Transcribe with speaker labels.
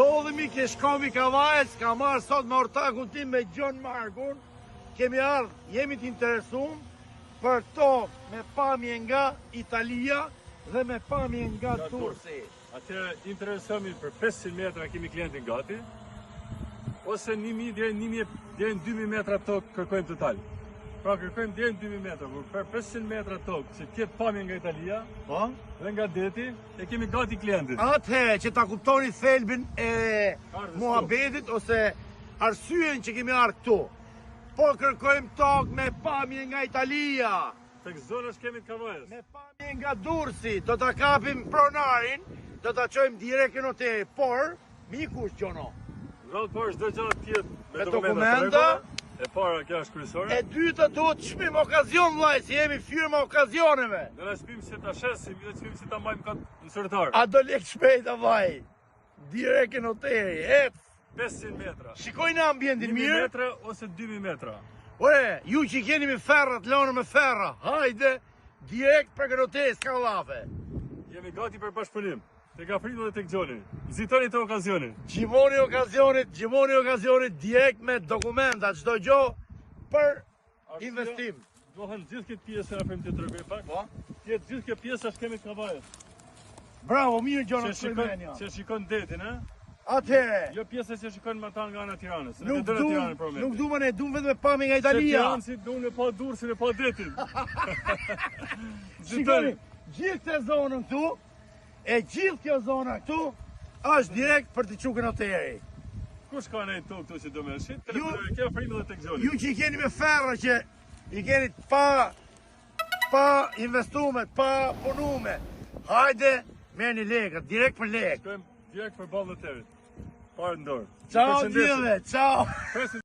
Speaker 1: Ndodhemi ke shkomi Kavajës, ka marrë sot me ortakun tim me Gjon Markun. Kemi ardhë, jemi të interesum për tokë me pamje nga Italia dhe me pamje nga Tursi.
Speaker 2: Atëherë interesohemi për 500 metra kemi klientin gati, ose 1000 deri në 2000 metra tokë kërkojmë total. Pra kërkojmë deri në 2000 metra, por për 500 metra tokë që tjetë pamje nga Italia dhe nga deti, e kemi gati klientin.
Speaker 1: Atëherë që ta kuptoni thelbin e muhabetit ose arsyen që kemi ardhë këtu. Po kërkojmë tokë me pamje nga Italia.
Speaker 2: Tek zonash kemi të Kavajës.
Speaker 1: Me pamje nga Durrësi, do ta kapim pronarin, do ta çojmë direkt në hotel, por mikush Gjono.
Speaker 2: Rrallë parë çdo gjë tjetër
Speaker 1: Me dokumenta.
Speaker 2: E para kjo është kryesore.
Speaker 1: E dyta duhet të shpim okazion vllaj, si jemi firma okazioneve.
Speaker 2: Ne na shpim se ta shesim, jo të shpim se ta mbajmë kot në sërtar.
Speaker 1: A do lek shpejta vaj. Direkt në hotel, ec.
Speaker 2: 500 metra.
Speaker 1: Shikojnë ambientin
Speaker 2: 1000
Speaker 1: mirë.
Speaker 2: metra ose 2000 metra.
Speaker 1: Ore, ju që keni me ferrat, lënë me ferra, hajde, direkt për hotel, s'ka llafe.
Speaker 2: Jemi gati për bashkëpunim. Tek Afrika dhe tek Gjoni. Nxitoni të okazionin.
Speaker 1: Gjimoni okazionit, direkt me dokumenta, çdo gjë për investim.
Speaker 2: Dohen gjithë këtë pjesë na prim të tregoj pak.
Speaker 1: Po.
Speaker 2: Gjithë këtë pjesë është kemi të Kavajës.
Speaker 1: Bravo, mirë Gjono
Speaker 2: Që shikon detin, ha?
Speaker 1: Atëherë,
Speaker 2: Jo pjesë që shikon më tan nga ana Tiranës.
Speaker 1: nuk du më ne, du vetëm me pamje nga Italia.
Speaker 2: Tiranë si duan e pa Durrësin e pa detin.
Speaker 1: Shikoni, gjithë këtë zonën këtu, e gjithë kjo zona këtu, është direkt për të çukën hoteli.
Speaker 2: Kush ka ne këtu që do më shit? Kjo Afrika dhe tek Gjoni.
Speaker 1: Ju që i keni me ferra që i keni pa investumet, pa punume, hajde, merrni lekët, direkt për lekë.
Speaker 2: Shkojmë direkt për ballën e terit. Parë në dorë.
Speaker 1: Ciao gjithëve, ciao.